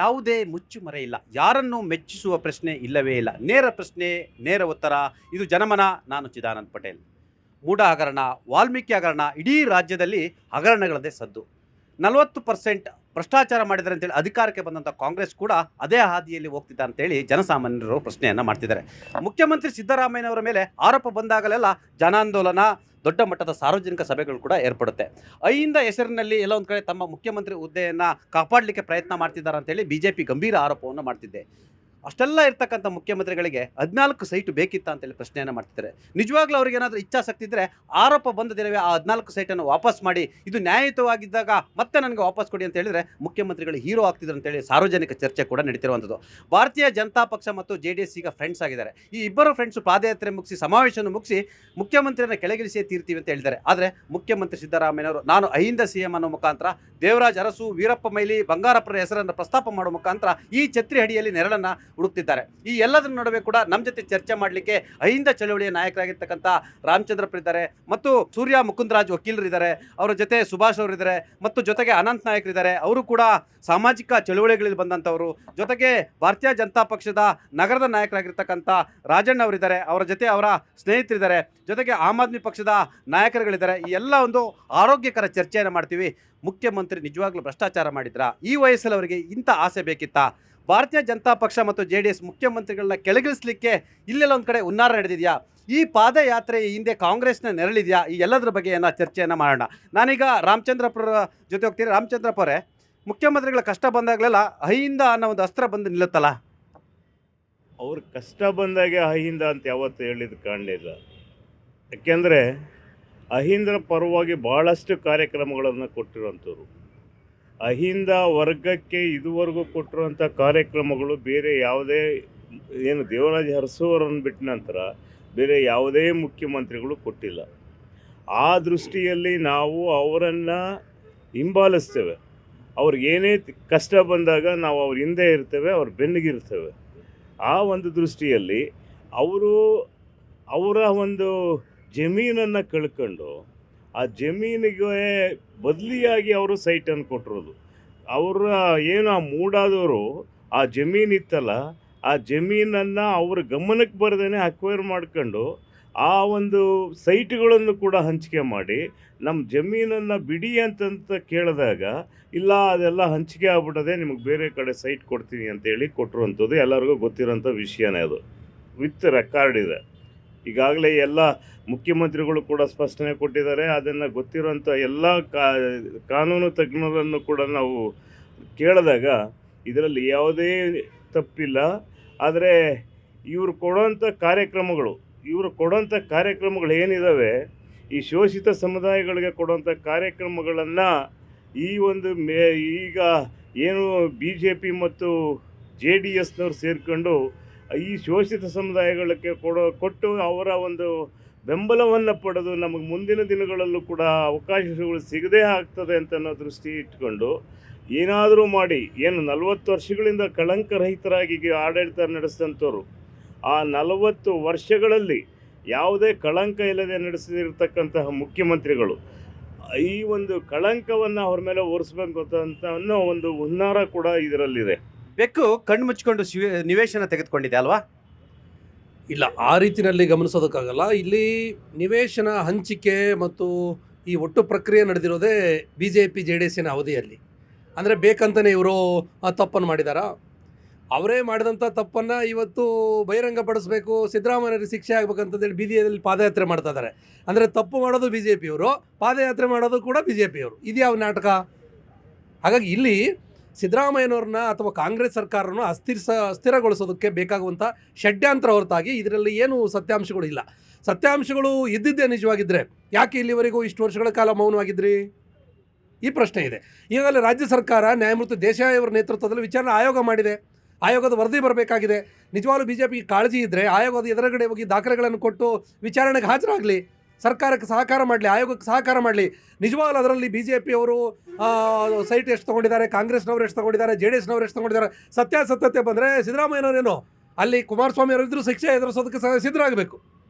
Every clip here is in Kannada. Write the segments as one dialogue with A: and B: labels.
A: ಯಾವುದೇ ಮುಚ್ಚುಮರೆ ಇಲ್ಲ. ಯಾರನ್ನು ಮೆಚ್ಚಿಸುವ ಪ್ರಶ್ನೆ ಇಲ್ಲವೇ ಇಲ್ಲ. ನೇರ ಪ್ರಶ್ನೆ, ನೇರ ಉತ್ತರ. ಇದು ಜನಮನ. ನಾನು ಚಿದಾನಂದ್ ಪಟೇಲ್. ಮೂಢ ಹಗರಣ, ವಾಲ್ಮೀಕಿ ಹಗರಣ, ಇಡೀ ರಾಜ್ಯದಲ್ಲಿ ಹಗರಣಗಳದ್ದೇ ಸದ್ದು. 40% ಭ್ರಷ್ಟಾಚಾರ ಮಾಡಿದ್ದಾರೆ ಅಂತೇಳಿ ಅಧಿಕಾರಕ್ಕೆ ಬಂದಂಥ ಕಾಂಗ್ರೆಸ್ ಕೂಡ ಅದೇ ಹಾದಿಯಲ್ಲಿ ಹೋಗ್ತಿದ್ದ ಅಂತೇಳಿ ಜನಸಾಮಾನ್ಯರು ಪ್ರಶ್ನೆಯನ್ನು ಮಾಡ್ತಿದ್ದಾರೆ. ಮುಖ್ಯಮಂತ್ರಿ ಸಿದ್ದರಾಮಯ್ಯನವರ ಮೇಲೆ ಆರೋಪ ಬಂದಾಗಲೆಲ್ಲ ಜನಾಂದೋಲನ, ದೊಡ್ಡ ಮಟ್ಟದ ಸಾರ್ವಜನಿಕ ಸಭೆಗಳು ಕೂಡ ಏರ್ಪಡುತ್ತೆ. ಅಹಿಂದ ಹೆಸರಿನಲ್ಲಿ ಎಲ್ಲ ಒಂದು ಕಡೆ ತಮ್ಮ ಮುಖ್ಯಮಂತ್ರಿ ಹುದ್ದೆಯನ್ನು ಕಾಪಾಡಲಿಕ್ಕೆ ಪ್ರಯತ್ನ ಮಾಡ್ತಿದ್ದಾರೆ ಅಂತೇಳಿ BJP ಗಂಭೀರ ಆರೋಪವನ್ನು ಮಾಡ್ತಿದ್ದೆ. ಅಷ್ಟೆಲ್ಲ ಇರ್ತಕ್ಕಂಥ ಮುಖ್ಯಮಂತ್ರಿಗಳಿಗೆ 14 ಸೈಟು ಬೇಕಿತ್ತ ಅಂತೇಳಿ ಪ್ರಶ್ನೆಯನ್ನು ಮಾಡ್ತಿದ್ದಾರೆ. ನಿಜವಾಗ್ಲೂ ಅವ್ರಿಗೆ ಏನಾದರೂ ಇಚ್ಛಾಸಕ್ತಿ ಇದ್ದರೆ ಆರೋಪ ಬಂದ ದಿನವೇ ಆ 14 ಸೈಟನ್ನು ವಾಪಸ್ ಮಾಡಿ, ಇದು ನ್ಯಾಯಯುತವಾಗಿದ್ದಾಗ ಮತ್ತೆ ನನಗೆ ವಾಪಸ್ ಕೊಡಿ ಅಂತ ಹೇಳಿದರೆ ಮುಖ್ಯಮಂತ್ರಿಗಳು ಹೀರೋ ಆಗ್ತಿದ್ರು ಅಂತೇಳಿ ಸಾರ್ವಜನಿಕ ಚರ್ಚೆ ಕೂಡ ನಡೀತಿರುವಂಥದ್ದು. ಭಾರತೀಯ ಜನತಾ ಪಕ್ಷ ಮತ್ತು JDS ಈಗ ಫ್ರೆಂಡ್ಸ್ ಆಗಿದ್ದಾರೆ. ಈ ಇಬ್ಬರು ಫ್ರೆಂಡ್ಸು ಪಾದಯಾತ್ರೆ ಮುಗಿಸಿ, ಸಮಾವೇಶವನ್ನು ಮುಗಿಸಿ ಮುಖ್ಯಮಂತ್ರಿಯನ್ನು ಕೆಳಗಿಳಿಸಿಯೇ ತೀರ್ತೀವಿ ಅಂತ ಹೇಳಿದ್ದಾರೆ. ಆದರೆ ಮುಖ್ಯಮಂತ್ರಿ ಸಿದ್ದರಾಮಯ್ಯನವರು ನಾನು ಅಹಿಂದ CM ಅನ್ನೋ ಮುಖಾಂತರ ದೇವರಾಜ್ ಅರಸು, ವೀರಪ್ಪ ಮೈಲಿ, ಬಂಗಾರಪ್ಪರ ಹೆಸರನ್ನು ಪ್ರಸ್ತಾಪ ಮಾಡೋ ಮುಖಾಂತರ ಈ ಛತ್ರಿ ಅಡಿಯಲ್ಲಿ ನೆರಳನ್ನು ಹುಡುಕ್ತಿದ್ದಾರೆ. ಈ ಎಲ್ಲದರ ನಡುವೆ ಕೂಡ ನಮ್ಮ ಜೊತೆ ಚರ್ಚೆ ಮಾಡಲಿಕ್ಕೆ ಅಹಿಂದ ಚಳವಳಿಯ ನಾಯಕರಾಗಿರ್ತಕ್ಕಂಥ ರಾಮಚಂದ್ರಪ್ಪ ಇದ್ದಾರೆ, ಮತ್ತು ಸೂರ್ಯ ಮುಕುಂದರಾಜ್ ವಕೀಲರಿದ್ದಾರೆ, ಅವರ ಜೊತೆ ಸುಭಾಷ್ ಅವರಿದ್ದಾರೆ, ಮತ್ತು ಜೊತೆಗೆ ಅನಂತ್ ನಾಯಕರಿದ್ದಾರೆ. ಅವರು ಕೂಡ ಸಾಮಾಜಿಕ ಚಳುವಳಿಗಳಲ್ಲಿ ಬಂದಂಥವರು. ಜೊತೆಗೆ ಭಾರತೀಯ ಜನತಾ ಪಕ್ಷದ ನಗರದ ನಾಯಕರಾಗಿರ್ತಕ್ಕಂಥ ರಾಜಣ್ಣ ಅವರಿದ್ದಾರೆ, ಅವರ ಜೊತೆ ಅವರ ಸ್ನೇಹಿತರಿದ್ದಾರೆ, ಜೊತೆಗೆ ಆಮ್ ಆದ್ಮಿ ಪಕ್ಷದ ನಾಯಕರುಗಳಿದ್ದಾರೆ. ಈ ಎಲ್ಲ ಒಂದು ಆರೋಗ್ಯಕರ ಚರ್ಚೆಯನ್ನು ಮಾಡ್ತೀವಿ. ಮುಖ್ಯಮಂತ್ರಿ ನಿಜವಾಗ್ಲೂ ಭ್ರಷ್ಟಾಚಾರ ಮಾಡಿದ್ರಾ? ಈ ವಯಸ್ಸಲ್ಲಿ ಅವರಿಗೆ ಇಂಥ ಆಸೆ ಬೇಕಿತ್ತಾ? ಭಾರತೀಯ ಜನತಾ ಪಕ್ಷ ಮತ್ತು JDS ಮುಖ್ಯಮಂತ್ರಿಗಳನ್ನ ಕೆಳಗಿಳಿಸಲಿಕ್ಕೆ ಇಲ್ಲೆಲ್ಲ ಒಂದು ಕಡೆ ಹುನ್ನಾರ ನಡೆದಿದೆಯಾ? ಈ ಪಾದಯಾತ್ರೆ ಹಿಂದೆ ಕಾಂಗ್ರೆಸ್ನ ನೆರಳಿದೆಯಾ? ಈ ಎಲ್ಲದರ ಬಗ್ಗೆ ಏನೋ ಚರ್ಚೆಯನ್ನು ಮಾಡೋಣ. ನಾನೀಗ ರಾಮಚಂದ್ರಪ್ಪರ ಜೊತೆ ಹೋಗ್ತೀನಿ. ರಾಮಚಂದ್ರಪ್ಪ ಅವರೇ, ಮುಖ್ಯಮಂತ್ರಿಗಳ ಕಷ್ಟ ಬಂದಾಗಲೆಲ್ಲ ಅಹಿಂದ ಅನ್ನೋ ಒಂದು ಅಸ್ತ್ರ ಬಂದು ನಿಲ್ಲುತ್ತಲ್ಲ?
B: ಅವ್ರ ಕಷ್ಟ ಬಂದಾಗೆ ಅಹಿಂದ ಅಂತ ಯಾವತ್ತೂ ಹೇಳಿದ್ದು ಕಾಣಲಿಲ್ಲ. ಯಾಕೆಂದರೆ ಅಹಿಂದರ ಪರವಾಗಿ ಭಾಳಷ್ಟು ಕಾರ್ಯಕ್ರಮಗಳನ್ನು ಕೊಟ್ಟಿರುವಂಥವ್ರು. ಅಹಿಂದ ವರ್ಗಕ್ಕೆ ಇದುವರೆಗೂ ಕೊಟ್ಟಿರುವಂಥ ಕಾರ್ಯಕ್ರಮಗಳು ಬೇರೆ ಯಾವುದೇ, ಏನು ದೇವರಾಜ ಅರಸುವರನ್ನು ಬಿಟ್ಟ ನಂತರ ಬೇರೆ ಯಾವುದೇ ಮುಖ್ಯಮಂತ್ರಿಗಳು ಕೊಟ್ಟಿಲ್ಲ. ಆ ದೃಷ್ಟಿಯಲ್ಲಿ ನಾವು ಅವರನ್ನು ಹಿಂಬಾಲಿಸ್ತೇವೆ. ಅವ್ರಿಗೇನೇ ಕಷ್ಟ ಬಂದಾಗ ನಾವು ಅವ್ರ ಹಿಂದೆ ಇರ್ತೇವೆ, ಅವ್ರ ಬೆನ್ನಿಗಿರ್ತೇವೆ. ಆ ಒಂದು ದೃಷ್ಟಿಯಲ್ಲಿ ಅವರು ಅವರ ಒಂದು ಜಮೀನನ್ನು ಕಳ್ಕೊಂಡು ಆ ಜಮೀನಿಗೆ ಬದಲಿಯಾಗಿ ಅವರು ಸೈಟನ್ನು ಕೊಟ್ಟಿರೋದು. ಅವರ ಏನು ಆ ಮೂಡಾದವರು ಆ ಜಮೀನಿತ್ತಲ್ಲ, ಆ ಜಮೀನನ್ನು ಅವ್ರ ಗಮನಕ್ಕೆ ಬರದೇ ಅಕ್ವೈರ್ ಮಾಡ್ಕೊಂಡು ಆ ಒಂದು ಸೈಟ್ಗಳನ್ನು ಕೂಡ ಹಂಚಿಕೆ ಮಾಡಿ ನಮ್ಮ ಜಮೀನನ್ನು ಬಿಡಿ ಅಂತಂತ ಕೇಳಿದಾಗ, ಇಲ್ಲ ಅದೆಲ್ಲ ಹಂಚಿಕೆ ಆಗ್ಬಿಟ್ಟದೆ, ನಿಮಗೆ ಬೇರೆ ಕಡೆ ಸೈಟ್ ಕೊಡ್ತೀನಿ ಅಂತೇಳಿ ಕೊಟ್ಟಿರುವಂಥದ್ದು ಎಲ್ಲರಿಗೂ ಗೊತ್ತಿರೋಂಥ ವಿಷಯನೇ. ಅದು ವಿತ್ ರೆಕಾರ್ಡ್ ಇದೆ. ಈಗಾಗಲೇ ಎಲ್ಲ ಮುಖ್ಯಮಂತ್ರಿಗಳು ಕೂಡ ಸ್ಪಷ್ಟನೆ ಕೊಟ್ಟಿದ್ದಾರೆ. ಅದನ್ನು ಗೊತ್ತಿರೋಂಥ ಎಲ್ಲ ಕಾನೂನು ತಜ್ಞರನ್ನು ಕೂಡ ನಾವು ಕೇಳಿದಾಗ ಇದರಲ್ಲಿ ಯಾವುದೇ ತಪ್ಪಿಲ್ಲ. ಆದರೆ ಇವರು ಕೊಡೋಂಥ ಕಾರ್ಯಕ್ರಮಗಳು ಏನಿದ್ದಾವೆ, ಈ ಶೋಷಿತ ಸಮುದಾಯಗಳಿಗೆ ಕೊಡುವಂಥ ಕಾರ್ಯಕ್ರಮಗಳನ್ನು ಈ ಒಂದು ಈಗ ಏನು BJP ಮತ್ತು JDSನವ್ರು ಸೇರಿಕೊಂಡು ಈ ಶೋಷಿತ ಸಮುದಾಯಗಳಿಗೆ ಕೊಟ್ಟು ಅವರ ಒಂದು ಬೆಂಬಲವನ್ನು ಪಡೆದು ನಮಗೆ ಮುಂದಿನ ದಿನಗಳಲ್ಲೂ ಕೂಡ ಅವಕಾಶಗಳು ಸಿಗದೇ ಆಗ್ತದೆ ಅಂತ ಅನ್ನೋ ದೃಷ್ಟಿ ಇಟ್ಕೊಂಡು ಏನಾದರೂ ಮಾಡಿ, ಏನು 40 ವರ್ಷಗಳಿಂದ ಕಳಂಕರಹಿತರಾಗಿ ಆಡಳಿತ ನಡೆಸಿದಂಥವ್ರು, ಆ 40 ವರ್ಷಗಳಲ್ಲಿ ಯಾವುದೇ ಕಳಂಕ ಇಲ್ಲದೆ ನಡೆಸಿರ್ತಕ್ಕಂತಹ ಮುಖ್ಯಮಂತ್ರಿಗಳು ಈ ಒಂದು ಕಳಂಕವನ್ನು ಅವ್ರ ಮೇಲೆ ಹೊರಿಸ್ಬೇಕು ಅಂತ ಅನ್ನೋ ಒಂದು ಹುನ್ನಾರ ಕೂಡ ಇದರಲ್ಲಿದೆ.
A: ಬೆಕ್ಕು ಕಣ್ಣು ಮುಚ್ಕೊಂಡು ನಿವೇಶನ ತೆಗೆದುಕೊಂಡಿದೆ ಅಲ್ವಾ?
C: ಇಲ್ಲ, ಆ ರೀತಿಯಲ್ಲಿ ಗಮನಿಸೋದಕ್ಕಾಗಲ್ಲ. ಇಲ್ಲಿ ನಿವೇಶನ ಹಂಚಿಕೆ ಮತ್ತು ಈ ಒಟ್ಟು ಪ್ರಕ್ರಿಯೆ ನಡೆದಿರೋದೇ BJP JDSನ ಅವಧಿಯಲ್ಲಿ. ಅಂದರೆ ಬೇಕಂತಲೇ ಇವರು ತಪ್ಪನ್ನು ಮಾಡಿದಾರಾ? ಅವರೇ ಮಾಡಿದಂಥ ತಪ್ಪನ್ನು ಇವತ್ತು ಬಹಿರಂಗಪಡಿಸ್ಬೇಕು, ಸಿದ್ದರಾಮಯ್ಯರಿಗೆ ಶಿಕ್ಷೆ ಆಗಬೇಕಂತಂದೇಳಿ ಬೀದಿಯಲ್ಲಿ ಪಾದಯಾತ್ರೆ ಮಾಡ್ತಾ ಇದ್ದಾರೆ. ಅಂದರೆ ತಪ್ಪು ಮಾಡೋದು BJPಯವರು, ಪಾದಯಾತ್ರೆ ಮಾಡೋದು ಕೂಡ BJPಯವರು. ಇದು ಯಾವ ನಾಟಕ? ಹಾಗಾಗಿ ಇಲ್ಲಿ ಸಿದ್ದರಾಮಯ್ಯನವ್ರನ್ನ ಅಥವಾ ಕಾಂಗ್ರೆಸ್ ಸರ್ಕಾರವನ್ನು ಅಸ್ಥಿರಗೊಳಿಸೋದಕ್ಕೆ ಬೇಕಾಗುವಂಥ ಷಡ್ಯಂತ್ರ ಹೊರತಾಗಿ ಇದರಲ್ಲಿ ಏನು ಸತ್ಯಾಂಶಗಳು ಇಲ್ಲ. ಸತ್ಯಾಂಶಗಳು ಇದ್ದಿದ್ದೇ ನಿಜವಾಗಿದ್ದರೆ ಯಾಕೆ ಇಲ್ಲಿವರೆಗೂ ಇಷ್ಟು ವರ್ಷಗಳ ಕಾಲ ಮೌನವಾಗಿದ್ರಿ? ಈ ಪ್ರಶ್ನೆ ಇದೆ. ಈಗಾಗಲೇ ರಾಜ್ಯ ಸರ್ಕಾರ ನ್ಯಾಯಮೂರ್ತಿ ದೇಸಾಯಿ ಅವರ ನೇತೃತ್ವದಲ್ಲಿ ವಿಚಾರಣಾ ಆಯೋಗ ಮಾಡಿದೆ. ಆಯೋಗದ ವರದಿ ಬರಬೇಕಾಗಿದೆ. ನಿಜವಾಗ್ಲೂ BJP ಕಾಳಜಿ ಇದ್ದರೆ ಆಯೋಗದ ಎದುರುಗಡೆ ಹೋಗಿ ದಾಖಲೆಗಳನ್ನು ಕೊಟ್ಟು ವಿಚಾರಣೆಗೆ ಹಾಜರಾಗಲಿ, ಸರ್ಕಾರಕ್ಕೆ ಸಹಕಾರ ಮಾಡಲಿ, ಆಯೋಗಕ್ಕೆ ಸಹಕಾರ ಮಾಡಲಿ. ನಿಜವಾಗ್ಲೂ ಅದರಲ್ಲಿ BJPಯವರು ಸೈಟ್ ಎಷ್ಟು ತೊಗೊಂಡಿದ್ದಾರೆ, ಕಾಂಗ್ರೆಸ್ನವರು ಎಷ್ಟು ತೊಗೊಂಡಿದ್ದಾರೆ, JDSನವರು ಎಷ್ಟು ತೊಗೊಂಡಿದ್ದಾರೆ, ಸತ್ಯಾಸತ್ಯತೆ ಬಂದರೆ ಸಿದ್ದರಾಮಯ್ಯನವರೇನು ಅಲ್ಲಿ ಕುಮಾರಸ್ವಾಮಿ ಅವರಿದ್ದರೂ ಶಿಕ್ಷೆ ಎದುರಿಸೋದಕ್ಕೆ ಸಿದ್ಧರಾಗಬೇಕು.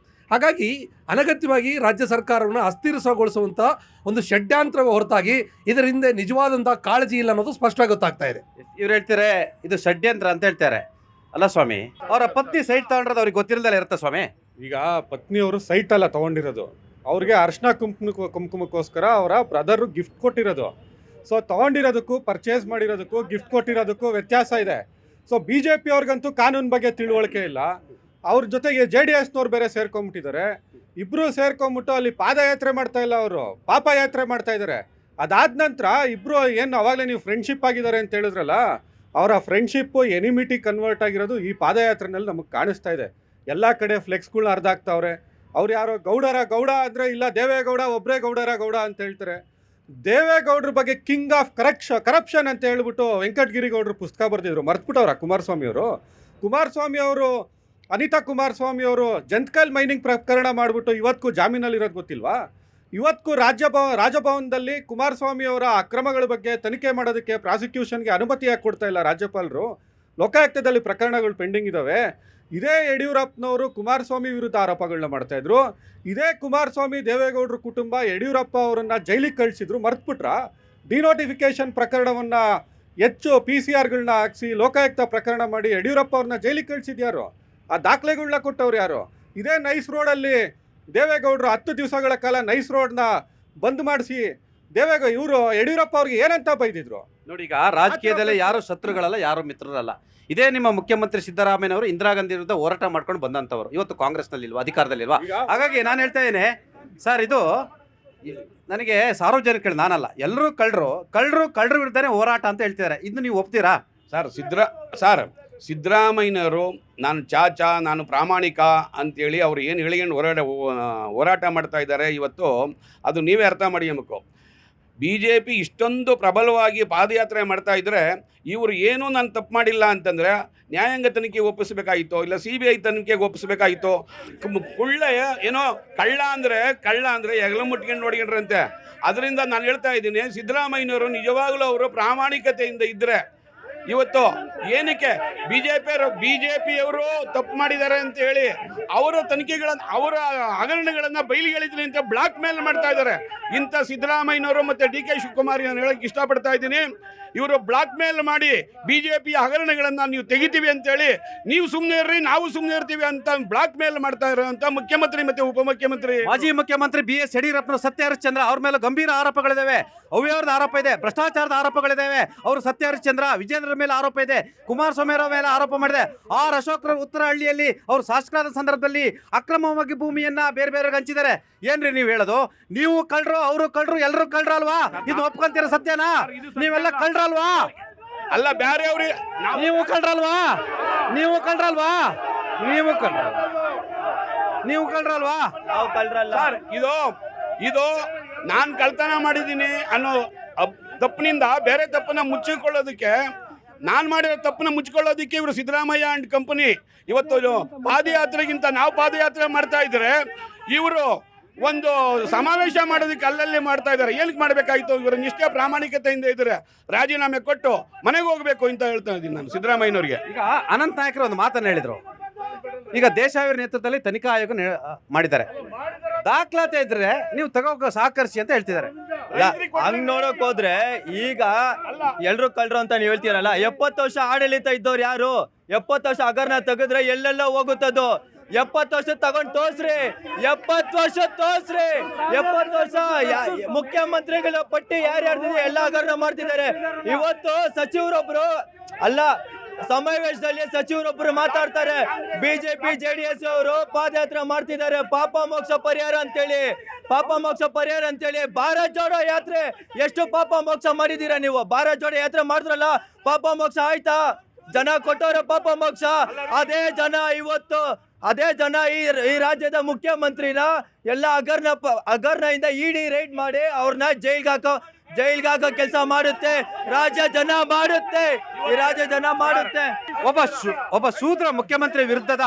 C: ಹಾಗಾಗಿ ಅನಗತ್ಯವಾಗಿ ರಾಜ್ಯ ಸರ್ಕಾರವನ್ನು ಅಸ್ಥಿರಗೊಳಿಸುವಂಥ ಒಂದು ಷಡ್ಯಂತ್ರವೇ ಹೊರತಾಗಿ ಇದರ ಹಿಂದೆ ನಿಜವಾದಂಥ ಕಾಳಜಿ ಇಲ್ಲ ಅನ್ನೋದು ಸ್ಪಷ್ಟವಾಗಿ ಗೊತ್ತಾಗ್ತಾ ಇದೆ.
A: ಇವ್ರು ಹೇಳ್ತಾರೆ ಇದು ಷಡ್ಯಂತ್ರ ಅಂತ ಹೇಳ್ತಾರೆ. ಅಲ್ಲ ಸ್ವಾಮಿ, ಅವರ ಪತ್ನಿ ಸೈಟ್ ತಗೊಂಡ್ರದ್ದು ಅವ್ರಿಗೆ ಗೊತ್ತಿರದಲ್ಲ ಇರುತ್ತೆ ಸ್ವಾಮಿ.
D: ಈಗ ಪತ್ನಿಯವರು ಸೈಟ್ ಅಲ್ಲ ತೊಗೊಂಡಿರೋದು, ಅವ್ರಿಗೆ ಅರ್ಶಿನ ಕುಂಕುಮಕ್ಕೋಸ್ಕರ ಅವರ ಬ್ರದರು ಗಿಫ್ಟ್ ಕೊಟ್ಟಿರೋದು. ಸೊ ತೊಗೊಂಡಿರೋದಕ್ಕೂ ಪರ್ಚೇಸ್ ಮಾಡಿರೋದಕ್ಕೂ ಗಿಫ್ಟ್ ಕೊಟ್ಟಿರೋದಕ್ಕೂ ವ್ಯತ್ಯಾಸ ಇದೆ. ಸೊ BJP ಅವ್ರಿಗಂತೂ ಕಾನೂನು ಬಗ್ಗೆ ತಿಳುವಳಿಕೆ ಇಲ್ಲ. ಅವ್ರ ಜೊತೆಗೆ JDSನವ್ರು ಬೇರೆ ಸೇರ್ಕೊಂಡ್ಬಿಟ್ಟಿದ್ದಾರೆ. ಇಬ್ಬರು ಸೇರ್ಕೊಂಡ್ಬಿಟ್ಟು ಅಲ್ಲಿ ಪಾದಯಾತ್ರೆ ಮಾಡ್ತಾ ಇಲ್ಲ, ಅವರು ಪಾಪಯಾತ್ರೆ ಮಾಡ್ತಾ ಇದ್ದಾರೆ. ಅದಾದ ನಂತರ ಇಬ್ಬರು ಏನು ಅವಾಗಲೇ ನೀವು ಫ್ರೆಂಡ್ಶಿಪ್ ಆಗಿದ್ದಾರೆ ಅಂತ ಹೇಳಿದ್ರಲ್ಲ, ಅವರ ಫ್ರೆಂಡ್ಶಿಪ್ಪು ಎನಿಮಿಟಿ ಕನ್ವರ್ಟ್ ಆಗಿರೋದು ಈ ಪಾದಯಾತ್ರೆನಲ್ಲಿ ನಮಗೆ ಕಾಣಿಸ್ತಾ ಇದೆ. ಎಲ್ಲ ಕಡೆ ಫ್ಲೆಕ್ಸ್ಗಳನ್ನ ಹರಿದಾಕ್ತಾವ್ರೆ. ಅವ್ರು ಯಾರೋ ಗೌಡ ಅಂದರೆ ಇಲ್ಲ ದೇವೇಗೌಡ ಒಬ್ಬರೇ ಗೌಡ ಅಂತ ಹೇಳ್ತಾರೆ. ದೇವೇಗೌಡ್ರ ಬಗ್ಗೆ ಕಿಂಗ್ ಆಫ್ ಕರಪ್ಷನ್ ಅಂತ ಹೇಳ್ಬಿಟ್ಟು ವೆಂಕಟಗಿರಿ ಗೌಡ್ರು ಪುಸ್ತಕ ಬರೆದಿದ್ರು. ಮರ್ತ್ಬಿಟ್ಟವ್ರ ಕುಮಾರಸ್ವಾಮಿ ಅವರು ಅನಿತಾ ಕುಮಾರಸ್ವಾಮಿ ಅವರು ಜಂತ್ಕಲ್ ಮೈನಿಂಗ್ ಪ್ರಕರಣ ಮಾಡಿಬಿಟ್ಟು ಇವತ್ತಿಗೂ ಜಾಮೀನಲ್ಲಿರೋದು ಗೊತ್ತಿಲ್ವಾ? ಇವತ್ತಿಗೂ ರಾಜಭವನದಲ್ಲಿ ಕುಮಾರಸ್ವಾಮಿ ಅವರ ಅಕ್ರಮಗಳ ಬಗ್ಗೆ ತನಿಖೆ ಮಾಡೋದಕ್ಕೆ ಪ್ರಾಸಿಕ್ಯೂಷನ್ಗೆ ಅನುಮತಿ ಯಾಕೆ ಕೊಡ್ತಾ ಇಲ್ಲ ರಾಜ್ಯಪಾಲರು? ಲೋಕಾಯುಕ್ತದಲ್ಲಿ ಪ್ರಕರಣಗಳು ಪೆಂಡಿಂಗ್ ಇದ್ದಾವೆ. ಇದೇ ಯಡಿಯೂರಪ್ಪನವರು ಕುಮಾರಸ್ವಾಮಿ ವಿರುದ್ಧ ಆರೋಪಗಳನ್ನ ಮಾಡ್ತಾಯಿದ್ರು. ಇದೇ ಕುಮಾರಸ್ವಾಮಿ ದೇವೇಗೌಡರ ಕುಟುಂಬ ಯಡಿಯೂರಪ್ಪ ಅವರನ್ನು ಜೈಲಿಗೆ ಕಳಿಸಿದ್ರು. ಮರ್ತ್ಬಿಟ್ರ ಡಿನೋಟಿಫಿಕೇಶನ್ ಪ್ರಕರಣವನ್ನು ಹೆಚ್ಚು PCRಗಳನ್ನ ಹಾಕಿಸಿ ಲೋಕಾಯುಕ್ತ ಪ್ರಕರಣ ಮಾಡಿ ಯಡಿಯೂರಪ್ಪ ಅವ್ರನ್ನ ಜೈಲಿಗೆ ಕಳಿಸಿದ್ಯಾರು? ಆ ದಾಖಲೆಗಳನ್ನ ಕೊಟ್ಟವ್ರು ಯಾರು? ಇದೇ ನೈಸ್ ರೋಡಲ್ಲಿ ದೇವೇಗೌಡರು 10 ದಿವಸಗಳ ಕಾಲ ನೈಸ್ ರೋಡ್ನ ಬಂದ್ ಮಾಡಿಸಿ ಇವರು ಯಡಿಯೂರಪ್ಪ ಅವ್ರಿಗೆ ಏನಂತ ಬೈದಿದ್ರು
A: ನೋಡಿ. ಈಗ ರಾಜಕೀಯದಲ್ಲಿ ಯಾರು ಶತ್ರುಗಳಲ್ಲ, ಯಾರು ಮಿತ್ರರಲ್ಲ. ಇದೇ ನಿಮ್ಮ ಮುಖ್ಯಮಂತ್ರಿ ಸಿದ್ದರಾಮಯ್ಯನವರು ಇಂದಿರಾ ಗಾಂಧಿ ವಿರುದ್ಧ ಹೋರಾಟ ಮಾಡ್ಕೊಂಡು ಬಂದಂಥವ್ರು. ಇವತ್ತು ಕಾಂಗ್ರೆಸ್ನಲ್ಲಿಲ್ವಾ, ಅಧಿಕಾರದಲ್ಲಿಲ್ವಾ? ಹಾಗಾಗಿ ನಾನು ಹೇಳ್ತಾ ಇದ್ದೇನೆ ಸರ್, ಇದು ನನಗೆ ಸಾರ್ವಜನಿಕರು ನಾನಲ್ಲ, ಎಲ್ಲರೂ ಕಳ್ಳರು ವಿರುದ್ಧನೇ ಹೋರಾಟ ಅಂತ ಹೇಳ್ತಿದ್ದಾರೆ. ಇದು ನೀವು ಒಪ್ತೀರಾ
E: ಸರ್? ಸಿದ್ದರಾಮಯ್ಯನವರು ನಾನು ಚಾಚಾ, ನಾನು ಪ್ರಾಮಾಣಿಕ ಅಂತೇಳಿ ಅವ್ರು ಏನು ಹೇಳಿಕೊಂಡು ಹೋರಾಟ ಮಾಡ್ತಾ ಇದ್ದಾರೆ ಇವತ್ತು. ಅದು ನೀವೇ ಅರ್ಥ ಮಾಡಿಯಬೇಕು. BJP ಇಷ್ಟೊಂದು ಪ್ರಬಲವಾಗಿ ಪಾದಯಾತ್ರೆ ಮಾಡ್ತಾ ಇದ್ದರೆ ಇವರು ಏನೂ ನಾನು ತಪ್ಪು ಮಾಡಿಲ್ಲ ಅಂತಂದರೆ ನ್ಯಾಯಾಂಗ ತನಿಖೆಗೆ ಒಪ್ಪಿಸಬೇಕಾಗಿತ್ತು, ಇಲ್ಲ CBI ತನಿಖೆಗೆ ಒಪ್ಪಿಸಬೇಕಾಗಿತ್ತು. ಏನೋ ಕಳ್ಳ ಅಂದರೆ ಹೆಗಲು ಮುಟ್ಕೊಂಡು ನೋಡ್ಕೊಂಡ್ರಂತೆ. ಅದರಿಂದ ನಾನು ಹೇಳ್ತಾ ಇದ್ದೀನಿ, ಸಿದ್ದರಾಮಯ್ಯನವರು ನಿಜವಾಗಲೂ ಅವರು ಪ್ರಾಮಾಣಿಕತೆಯಿಂದ ಇದ್ದರೆ ಇವತ್ತು ಏನಕ್ಕೆ ಬಿಜೆಪಿಯವರು ತಪ್ಪು ಮಾಡಿದ್ದಾರೆ ಅಂತ ಹೇಳಿ ಅವರ ತನಿಖೆಗಳನ್ನು, ಅವರ ಹಗರಣಗಳನ್ನು ಬಯಲಿಗೆಳಿದ್ರಿ ಅಂತ ಬ್ಲಾಕ್ ಮೇಲ್ ಮಾಡ್ತಾ ಇದ್ದಾರೆ. ಇಂಥ ಸಿದ್ದರಾಮಯ್ಯನವರು ಮತ್ತು DK ಶಿವಕುಮಾರ್ ನಾನು ಹೇಳಕ್ಕೆ ಇಷ್ಟಪಡ್ತಾ ಇದ್ದೀನಿ. ಇವರು ಬ್ಲಾಕ್ ಮೇಲ್ ಮಾಡಿ BJPಯ ಹಗರಣಗಳನ್ನು ನೀವು ತೆಗಿತೀವಿ ಅಂತೇಳಿ, ನೀವು ಸುಮ್ಮನೆ ಇರ್ರಿ ನಾವು ಸುಮ್ಮನೆ ಇರ್ತೀವಿ ಅಂತ ಬ್ಲಾಕ್ ಮೇಲ್ ಮಾಡ್ತಾ ಇರೋಂಥ ಮುಖ್ಯಮಂತ್ರಿ ಮತ್ತು ಉಪಮುಖ್ಯಮಂತ್ರಿ,
A: ಮಾಜಿ ಮುಖ್ಯಮಂತ್ರಿ BS ಯಡಿಯೂರಪ್ಪನ ಸತ್ಯ ಹರಿಶ್ಚಂದ್ರ ಅವ್ರ ಮೇಲೆ ಗಂಭೀರ ಆರೋಪಗಳಿದ್ದಾವೆ. ಅವ್ಯವಹಾರದ ಆರೋಪ ಇದೆ, ಭ್ರಷ್ಟಾಚಾರದ ಆರೋಪಗಳಿದ್ದಾವೆ. ಅವರು ಸತ್ಯ ಹರಿಶ್ಚಂದ್ರ ವಿಜೇಂದ್ರ ಮೇಲೆ ಆರೋಪ ಇದೆ, ಕುಮಾರಸ್ವಾಮಿ ಅವರ ಮೇಲೆ ಆರೋಪ ಮಾಡಿದೆ. ಆರ್ ಅಶೋಕ್ ಉತ್ತರಹಳ್ಳಿಯಲ್ಲಿ ಅವರು ಶಾಸಕರಾದ ಸಂದರ್ಭದಲ್ಲಿ ಅಕ್ರಮವಾಗಿ ಭೂಮಿಯನ್ನ ಬೇರೆ ಹಂಚಿದ್ದಾರೆ. ಏನ್ರಿ ನೀವು ಹೇಳೋದು? ನೀವು ಕಳ್ಳರು, ಅವರು ಕಳ್ಳರು, ಎಲ್ಲರೂ ಕಳ್ಳರು ಅಲ್ವಾ? ಇದು ಒಪ್ಕೊಂತೀರ ಸತ್ಯನಾ? ನೀವೆಲ್ಲ ಕಳ್ಳರಲ್ವಾ?
E: ಅಲ್ಲ ಬೇರೆ ಅವ್ರಿಗೆ
A: ನೀವು ಕಳ್ಳರಲ್ವಾ? ನೀವು ಕಳ್ಳರಲ್ವಾ?
F: ನಾವು ಕಳ್ಳರಲ್ಲ
E: ಸರ್. ಇದು ನಾನು ಕಳ್ತನ ಮಾಡಿದ್ದೀನಿ ಅನ್ನೋ ತಪ್ಪಿನಿಂದ ಬೇರೆ ತಪ್ಪನ್ನ ಮುಚ್ಚಿಕೊಳ್ಳೋದಕ್ಕೆ, ನಾನು ಮಾಡಿರೋ ತಪ್ಪನ್ನ ಮುಚ್ಚಿಕೊಳ್ಳೋದಕ್ಕೆ ಇವರು ಸಿದ್ದರಾಮಯ್ಯ ಅಂಡ್ ಕಂಪನಿ ಇವತ್ತು ಪಾದಯಾತ್ರೆಗಿಂತ ನಾವು ಪಾದಯಾತ್ರೆ ಮಾಡ್ತಾ ಇದ್ರೆ ಇವರು ಒಂದು ಸಮಾವೇಶ ಮಾಡೋದಕ್ಕೆ ಅಲ್ಲಲ್ಲಿ ಮಾಡ್ತಾ ಇದ್ದಾರೆ. ಏನಕ್ಕೆ ಮಾಡಬೇಕಾಗಿತ್ತು? ಇವರ ನಿಷ್ಠೆ ಪ್ರಾಮಾಣಿಕತೆಯಿಂದ ಇದ್ರೆ ರಾಜೀನಾಮೆ ಕೊಟ್ಟು ಮನೆಗೆ ಹೋಗಬೇಕು ಅಂತ ಹೇಳ್ತಾ ಇದ್ದೀನಿ ನಾನು ಸಿದ್ದರಾಮಯ್ಯನವ್ರಿಗೆ.
A: ಈಗ ಅನಂತ ನಾಯಕರು ಒಂದು ಮಾತನ್ನು ಹೇಳಿದರು. ಈಗ ದೇಶಾವಿರ ನೇತೃತ್ವದಲ್ಲಿ ತನಿಖಾ ಆಯೋಗ ಮಾಡಿದ್ದಾರೆ. ದಾಖಲಾತಿ ಇದ್ರೆ ನೀವು ತಗೋ ಸಹಕರಿಸಿ ಅಂತ ಹೇಳ್ತಿದ್ದಾರೆ.
F: ಹಂಗ್ ನೋಡಕ್ ಹೋದ್ರೆ ಈಗ ಎಲ್ರು ಕಳ್ರು ಅಂತ ನೀವು ಹೇಳ್ತೀರಲ್ಲ, 70 ವರ್ಷ ಆಡಳಿತ ಇದ್ದವ್ರು ಯಾರು? 70 ವರ್ಷ ಹಗರಣ ತೆಗೆದ್ರೆ ಎಲ್ಲೆಲ್ಲ ಹೋಗುತ್ತದು. 70 ವರ್ಷ ತಗೊಂಡ್ ತೋರ್ಸ್ರಿ, 70 ವರ್ಷ ತೋರ್ಸ್ರಿ. 70 ವರ್ಷ ಮುಖ್ಯಮಂತ್ರಿಗಳ ಪಟ್ಟಿ ಯಾರ್ಯಾರ್ದಿದೆ ಎಲ್ಲ ಹಗರಣ ಮಾಡ್ತಿದ್ದಾರೆ. ಇವತ್ತು ಸಚಿವರೊಬ್ರು ಅಲ್ಲ, ಸಮಾವೇಶದಲ್ಲಿ ಸಚಿವರೊಬ್ಬರು ಮಾತಾಡ್ತಾರೆ, BJP JDS ಅವರು ಪಾದಯಾತ್ರೆ ಮಾಡ್ತಿದ್ದಾರೆ ಪಾಪ ಮೋಕ್ಷ ಪರಿಹಾರ ಅಂತೇಳಿ. ಭಾರತ್ ಜೋಡೋ ಯಾತ್ರೆ ಎಷ್ಟು ಪಾಪ ಮೋಕ್ಷ ಮಾಡಿದೀರಾ ನೀವು? ಭಾರತ್ ಜೋಡೋ ಯಾತ್ರೆ ಮಾಡಿದ್ರಲ್ಲ, ಪಾಪ ಮೋಕ್ಷ ಆಯ್ತಾ? ಜನ ಕೊಟ್ಟವ್ರೆ ಪಾಪ ಮೋಕ್ಷ. ಅದೇ ಜನ ಈ ರಾಜ್ಯದ ಮುಖ್ಯಮಂತ್ರಿನ ಎಲ್ಲ ಹಗರಣದಿಂದ ED ರೈಡ್ ಮಾಡಿ ಅವ್ರನ್ನ ಜೈಲ್ಗೆ ಹಾಕೋ ಕೆಲಸ ಮಾಡುತ್ತೆ. ರಾಜ್ಯ ಜನ ಮಾಡುತ್ತೆ. ಒಬ್ಬ ಶೂದ್ರ ಮುಖ್ಯಮಂತ್ರಿ ವಿರುದ್ಧದ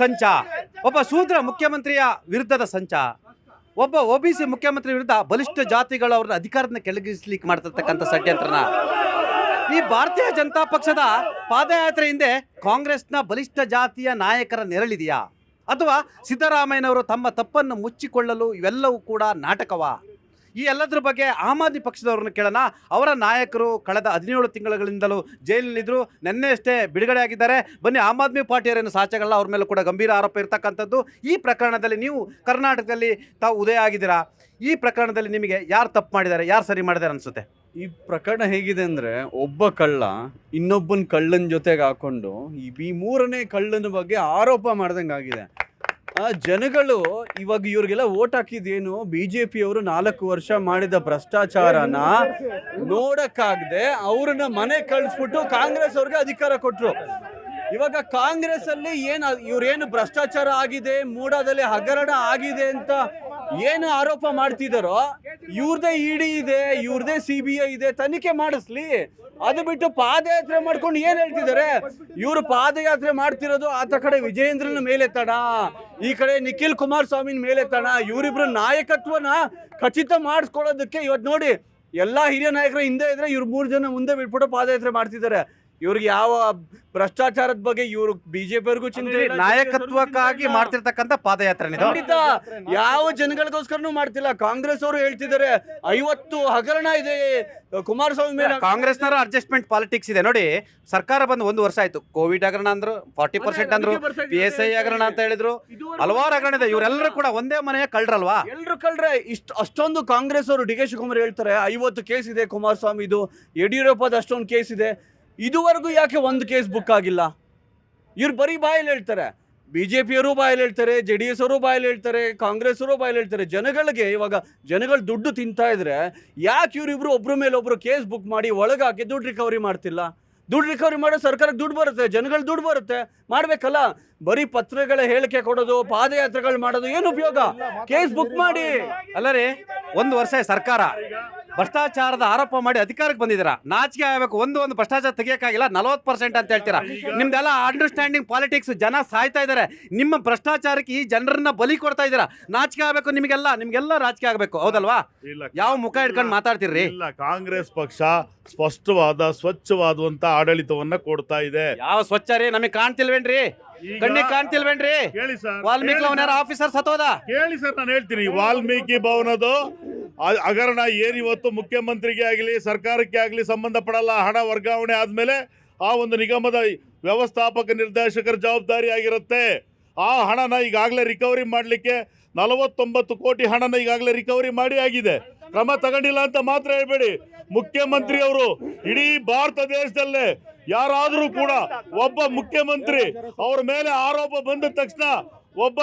F: ಸಂಚ, ಒಬ್ಬ OBC ಮುಖ್ಯಮಂತ್ರಿ ವಿರುದ್ಧ ಬಲಿಷ್ಠ ಜಾತಿಗಳು ಅವ್ರನ್ನ ಅಧಿಕಾರದಿಂದ ಕೆಳಗಿಳಿಸ್ಲಿಕ್ಕೆ ಮಾಡ್ತಿರ್ತಕ್ಕಂಥ ಷಡ್ಯಂತ್ರನ ಈ ಭಾರತೀಯ ಜನತಾ ಪಕ್ಷದ ಪಾದಯಾತ್ರೆ ಹಿಂದೆ ಕಾಂಗ್ರೆಸ್ನ ಬಲಿಷ್ಠ ಜಾತಿಯ ನಾಯಕರ ನೆರಳಿದೆಯಾ?
A: ಅಥವಾ ಸಿದ್ದರಾಮಯ್ಯನವರು ತಮ್ಮ ತಪ್ಪನ್ನು ಮುಚ್ಚಿಕೊಳ್ಳಲು ಇವೆಲ್ಲವೂ ಕೂಡ ನಾಟಕವಾ? ಈ ಎಲ್ಲದರ ಬಗ್ಗೆ ಆಮ್ ಆದ್ಮಿ ಪಕ್ಷದವ್ರನ್ನ ಕೇಳೋಣ. ಅವರ ನಾಯಕರು ಕಳೆದ 17 ತಿಂಗಳುಗಳಿಂದಲೂ ಜೈಲಿನಲ್ಲಿದ್ದರು, ನಿನ್ನೆಯಷ್ಟೇ ಬಿಡುಗಡೆ ಆಗಿದ್ದಾರೆ. ಬನ್ನಿ, ಆಮ್ ಆದ್ಮಿ ಪಾರ್ಟಿಯವರೇನು ಸಾಚಗಳಲ್ಲ, ಅವ್ರ ಮೇಲೆ ಕೂಡ ಗಂಭೀರ ಆರೋಪ ಇರ್ತಕ್ಕಂಥದ್ದು. ಈ ಪ್ರಕರಣದಲ್ಲಿ ನೀವು ಕರ್ನಾಟಕದಲ್ಲಿ ತಾವು ಉದಯ ಆಗಿದ್ದೀರಾ, ಈ ಪ್ರಕರಣದಲ್ಲಿ ನಿಮಗೆ ಯಾರು ತಪ್ಪು ಮಾಡಿದ್ದಾರೆ, ಯಾರು ಸರಿ ಮಾಡಿದ್ದಾರೆ ಅನಿಸುತ್ತೆ?
G: ಈ ಪ್ರಕರಣ ಹೇಗಿದೆ ಅಂದರೆ, ಒಬ್ಬ ಕಳ್ಳ ಇನ್ನೊಬ್ಬನ ಕಳ್ಳನ ಜೊತೆಗೆ ಹಾಕೊಂಡು ಈ ಮೂರನೇ ಕಳ್ಳನ ಬಗ್ಗೆ ಆರೋಪ ಮಾಡ್ದಂಗೆ ಆಗಿದೆ. ಜನಗಳು ಇವಾಗ ಇವ್ರಿಗೆಲ್ಲ ಓಟ್ ಹಾಕಿದ್ದೇನು, BJP ಅವರು 4 ವರ್ಷ ಮಾಡಿದ ಭ್ರಷ್ಟಾಚಾರನ ನೋಡಕ್ಕಾಗದೆ ಅವ್ರನ್ನ ಮನೆ ಕಳಿಸ್ಬಿಟ್ಟು ಕಾಂಗ್ರೆಸ್ ಅವ್ರಿಗೆ ಅಧಿಕಾರ ಕೊಟ್ಟರು. ಇವಾಗ ಕಾಂಗ್ರೆಸ್ ಅಲ್ಲಿ ಇವ್ರೇನು ಭ್ರಷ್ಟಾಚಾರ ಆಗಿದೆ, ಮೂಡಾದಲ್ಲಿ ಹಗರಣ ಆಗಿದೆ ಅಂತ ಏನು ಆರೋಪ ಮಾಡ್ತಿದಾರೋ, ಇವ್ರದೇ ಇಡಿ ಇದೆ, ಇವ್ರದೇ CBI ಇದೆ, ತನಿಖೆ ಮಾಡಿಸ್ಲಿ. ಅದು ಬಿಟ್ಟು ಪಾದಯಾತ್ರೆ ಮಾಡ್ಕೊಂಡು ಏನ್ ಹೇಳ್ತಿದ್ದಾರೆ? ಇವರು ಪಾದಯಾತ್ರೆ ಮಾಡ್ತಿರೋದು ಆತ ಕಡೆ ವಿಜಯೇಂದ್ರನ ಮೇಲೆತ್ತಣ, ಈ ಕಡೆ ನಿಖಿಲ್ ಕುಮಾರಸ್ವಾಮಿನ ಮೇಲೆತ್ತಣ. ಇವರಿಬ್ರು ನಾಯಕತ್ವನ ಖಚಿತ ಮಾಡಿಸ್ಕೊಳ್ಳೋದಕ್ಕೆ ಇವತ್ತು ನೋಡಿ, ಎಲ್ಲಾ ಹಿರಿಯ ನಾಯಕರು ಹಿಂದೆ ಇದ್ರೆ ಇವ್ರು 3 ಜನ ಮುಂದೆ ಬಿಟ್ಬಿಟ್ಟು ಪಾದಯಾತ್ರೆ ಮಾಡ್ತಿದ್ದಾರೆ. ಇವ್ರಿಗೆ ಯಾವ ಭ್ರಷ್ಟಾಚಾರದ ಬಗ್ಗೆ ಇವರು BJP ಅವ್ರಿಗೂ ಚಿಂತೆ ಇಲ್ಲ,
A: ನಾಯಕತ್ವಕ್ಕಾಗಿ ಮಾಡ್ತಿರ್ತಕ್ಕಂಥ ಪಾದಯಾತ್ರೆ
G: ಖಂಡಿತ ಯಾವ ಜನಗಳಿಗೋಸ್ಕರನೂ ಮಾಡ್ತಿಲ್ಲ. ಕಾಂಗ್ರೆಸ್ ಅವರು ಹೇಳ್ತಿದ್ದಾರೆ 50 ಹಗರಣ ಇದೆ ಕುಮಾರಸ್ವಾಮಿ ಮೇಲೆ.
A: ಕಾಂಗ್ರೆಸ್ನವರ ಅಡ್ಜಸ್ಟ್ಮೆಂಟ್ ಪಾಲಿಟಿಕ್ಸ್ ಇದೆ ನೋಡಿ. ಸರ್ಕಾರ ಬಂದು 1 ವರ್ಷ ಆಯ್ತು, ಕೋವಿಡ್ ಹಗರಣ ಅಂದ್ರು, 40% ಅಂದ್ರು, PSI ಹಗರಣ ಅಂತ ಹೇಳಿದ್ರು, ಹಲವಾರು ಹಗರಣ ಇದೆ. ಇವರೆಲ್ಲರೂ ಕೂಡ ಒಂದೇ ಮನೆಯ ಕಳ್ರಲ್ವಾ?
G: ಎಲ್ರು ಕಳ್ರೆ. ಅಷ್ಟೊಂದು ಕಾಂಗ್ರೆಸ್ ಅವರು DK ಶಿವಕುಮಾರ್ ಹೇಳ್ತಾರೆ 50 ಕೇಸ್ ಇದೆ ಕುಮಾರಸ್ವಾಮಿದು, ಯಡಿಯೂರಪ್ಪದ ಅಷ್ಟೊಂದು ಕೇಸ್ ಇದೆ. ಇದುವರೆಗೂ ಯಾಕೆ ಒಂದು ಕೇಸ್ ಬುಕ್ ಆಗಿಲ್ಲ? ಇವ್ರು ಬರೀ ಬಾಯಲ್ಲಿ ಹೇಳ್ತಾರೆ, BJP ಅವರು ಬಾಯಲ್ಲಿ ಹೇಳ್ತಾರೆ, JDS ಅವರು ಬಾಯಲ್ಲಿ ಹೇಳ್ತಾರೆ, ಕಾಂಗ್ರೆಸ್ ಅವರು ಬಾಯಲ್ಲಿ ಹೇಳ್ತಾರೆ. ಜನಗಳಿಗೆ ಇವಾಗ ಜನಗಳು ದುಡ್ಡು ತಿಂತಾ ಇದ್ರೆ ಯಾಕೆ ಇವರಿಬ್ರು ಒಬ್ರ ಮೇಲೆ ಒಬ್ರು ಕೇಸ್ ಬುಕ್ ಮಾಡಿ ಒಳಗಾಕಿ ದುಡ್ಡು ರಿಕವರಿ ಮಾಡ್ತಿಲ್ಲ? ದುಡ್ಡು ರಿಕವರಿ ಮಾಡೋ ಸರ್ಕಾರಕ್ಕೆ ದುಡ್ಡು ಬರುತ್ತೆ, ಜನಗಳು ದುಡ್ಡು ಬರುತ್ತೆ, ಮಾಡ್ಬೇಕಲ್ಲ. ಬರೀ ಪತ್ರಗಳ ಹೇಳಿಕೆ ಕೊಡೋದು, ಪಾದಯಾತ್ರೆಗಳು ಮಾಡೋದು ಏನು ಉಪಯೋಗ? ಕೇಸ್ ಬುಕ್ ಮಾಡಿ.
A: ಅಲ್ಲ ರೀ, 1 ವರ್ಷ ಸರ್ಕಾರ ಭ್ರಷ್ಟಾಚಾರದ ಆರೋಪ ಮಾಡಿ ಅಧಿಕಾರಕ್ಕೆ ಬಂದಿದ್ದೀರಾ, ನಾಚಿಕೆ ಆಗಬೇಕು. ಒಂದು ಭ್ರಷ್ಟಾಚಾರ ತೆಗಿಯಕ್ಕಾಗಿಲ್ಲ, 40% ಅಂತ ಹೇಳ್ತೀರಾ. ನಿಮ್ದೆಲ್ಲ ಅಂಡರ್ಸ್ಟ್ಯಾಂಡಿಂಗ್ ಪಾಲಿಟಿಕ್ಸ್, ಜನ ಸಾಯ್ತಾ ಇದ್ದಾರೆ, ನಿಮ್ಮ ಭ್ರಷ್ಟಾಚಾರಕ್ಕೆ ಈ ಜನರನ್ನ ಬಲಿ ಕೊಡ್ತಾ ಇದ್ದೀರಾ. ನಾಚಿಕೆ ಆಗಬೇಕು ನಿಮಗೆಲ್ಲ ರಾಜಕೀಯ ಆಗಬೇಕು, ಹೌದಲ್ವಾ? ಯಾವ ಮುಖ ಇಟ್ಕೊಂಡು ಮಾತಾಡ್ತಿರ್ರಿ?
B: ಇಲ್ಲ, ಕಾಂಗ್ರೆಸ್ ಪಕ್ಷ ಸ್ಪಷ್ಟವಾದ ಸ್ವಚ್ಛವಾದಂತ ಆಡಳಿತವನ್ನ ಕೊಡ್ತಾ ಇದೆ.
A: ಯಾವ ಸ್ವಚ್ಛ ರೀ? ನಮಗೆ ಕಾಣ್ತಿಲ್ವೇನ್ರಿ? ಕಣ್ಣಿಗೆ ಕಾಣ್ತಿಲ್ವೇನ್ರಿ?
B: ಕೇಳಿ ಸರ್,
A: ವಾಲ್ಮೀಕಿ ಅವನ ಆಫೀಸರ್ ಸತ್ತೋದ.
B: ಕೇಳಿ ಸರ್, ನಾನು ಹೇಳ್ತೀನಿ. ವಾಲ್ಮೀಕಿ ಭವನದ ಹಗರಣ ಏನಿವತ್ತು ಮುಖ್ಯಮಂತ್ರಿಗೆ ಆಗಲಿ ಸರ್ಕಾರಕ್ಕೆ ಆಗಲಿ ಸಂಬಂಧಪಡಲ್ಲ. ಹಣ ವರ್ಗಾವಣೆ ಆದ್ಮೇಲೆ ಆ ಒಂದು ನಿಗಮದ ವ್ಯವಸ್ಥಾಪಕ ನಿರ್ದೇಶಕರ ಜವಾಬ್ದಾರಿ ಆಗಿರುತ್ತೆ. ಆ ಹಣನ ಈಗಾಗಲೇ ರಿಕವರಿ ಮಾಡಲಿಕ್ಕೆ 49 ಕೋಟಿ ಹಣನ ಈಗಾಗಲೇ ರಿಕವರಿ ಮಾಡಿ ಆಗಿದೆ. ಕ್ರಮ ತಗೊಂಡಿಲ್ಲ ಅಂತ ಮಾತ್ರ ಹೇಳ್ಬೇಡಿ. ಮುಖ್ಯಮಂತ್ರಿ ಅವರು ಇಡೀ ಭಾರತ ದೇಶದಲ್ಲೇ ಯಾರಾದರೂ ಕೂಡ ಒಬ್ಬ ಮುಖ್ಯಮಂತ್ರಿ ಅವ್ರ ಮೇಲೆ ಆರೋಪ ಬಂದ ತಕ್ಷಣ ಒಬ್ಬ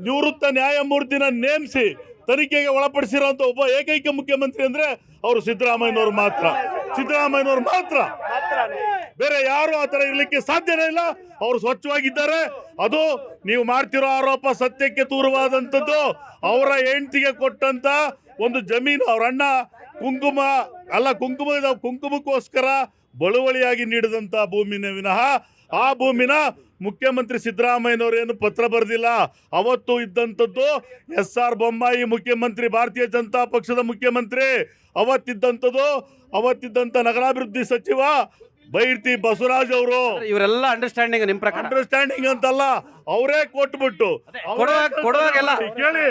B: ನಿವೃತ್ತ ನ್ಯಾಯಮೂರ್ತಿನ ನೇಮಿಸಿ ತನಿಖೆಗೆ ಒಳಪಡಿಸಿರೋಂಥ ಒಬ್ಬ ಏಕೈಕ ಮುಖ್ಯಮಂತ್ರಿ ಅಂದ್ರೆ ಅವರು ಸಿದ್ದರಾಮಯ್ಯನವರು ಮಾತ್ರ. ಬೇರೆ ಯಾರು ಆ ಥರ ಇರ್ಲಿಕ್ಕೆ ಸಾಧ್ಯನೇ ಇಲ್ಲ. ಅವರು ಸ್ವಚ್ಛವಾಗಿದ್ದಾರೆ. ಅದು ನೀವು ಮಾಡ್ತಿರೋ ಆರೋಪ ಸತ್ಯಕ್ಕೆ ದೂರವಾದಂಥದ್ದು. ಅವರ ಹೆಂಡತಿಗೆ ಕೊಟ್ಟಂತ ಒಂದು ಜಮೀನು ಅವ್ರ ಅಣ್ಣ ಕುಂಕುಮಕ್ಕೋಸ್ಕರ ಬಳುವಳಿಯಾಗಿ ನೀಡಿದಂತ ಭೂಮಿನ ವಿನಃ ಆ ಭೂಮಿನ ಮುಖ್ಯಮಂತ್ರಿ ಸಿದ್ದರಾಮಯ್ಯನವರೇನು ಪತ್ರ ಬರೆದಿಲ್ಲ. ಅವತ್ತು ಇದ್ದಂಥದ್ದು SR ಬೊಮ್ಮಾಯಿ ಮುಖ್ಯಮಂತ್ರಿ, ಭಾರತೀಯ ಜನತಾ ಪಕ್ಷದ ಮುಖ್ಯಮಂತ್ರಿ. ಅವತ್ತಿದ್ದಂಥ ನಗರಾಭಿವೃದ್ಧಿ ಸಚಿವ ಬೈರ್ತಿ ಬಸವರಾಜ್ ಅವರು.
A: ಇವರೆಲ್ಲ ಅಂಡರ್ಸ್ಟ್ಯಾಂಡಿಂಗ್ ನಿಮ್ಮ ಪ್ರಕಾರ?
B: ಅಂಡರ್ಸ್ಟ್ಯಾಂಡಿಂಗ್ ಅಂತಲ್ಲ, ಅವರೇ ಕೊಟ್ಬಿಟ್ಟು
A: ಕೊಡುವಾಗೆಲ್ಲ
B: ಕೇಳಿ,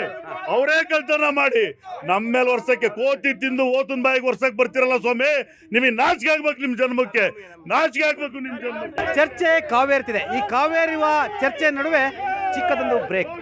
B: ಅವರೇ ಕಳ್ತನ ಮಾಡಿ ನಮ್ಮ ಮೇಲೆ ವರ್ಷಕ್ಕೆ ಕೋತಿ ತಿಂದು ಓತನ್ ಬಾಯಿಗೆ ವರ್ಷಕ್ಕೆ ಬರ್ತಿರಲ್ಲ ಸ್ವಾಮಿ. ನಿಮಗೆ ನಾಚಿಕೆ ಆಗ್ಬೇಕು, ನಿಮ್ಮ ಜನ್ಮಕ್ಕೆ ನಾಚಿಕೆ ಆಗ್ಬೇಕು, ನಿಮ್ಮ ಜನ್ಮಕ್ಕೆ.
A: ಚರ್ಚೆ ಕಾವೇರ್ತಿದೆ. ಈ ಕಾವೇರಿಯುವ ಚರ್ಚೆ ನಡುವೆ ಚಿಕ್ಕದೊಂದು ಬ್ರೇಕ್.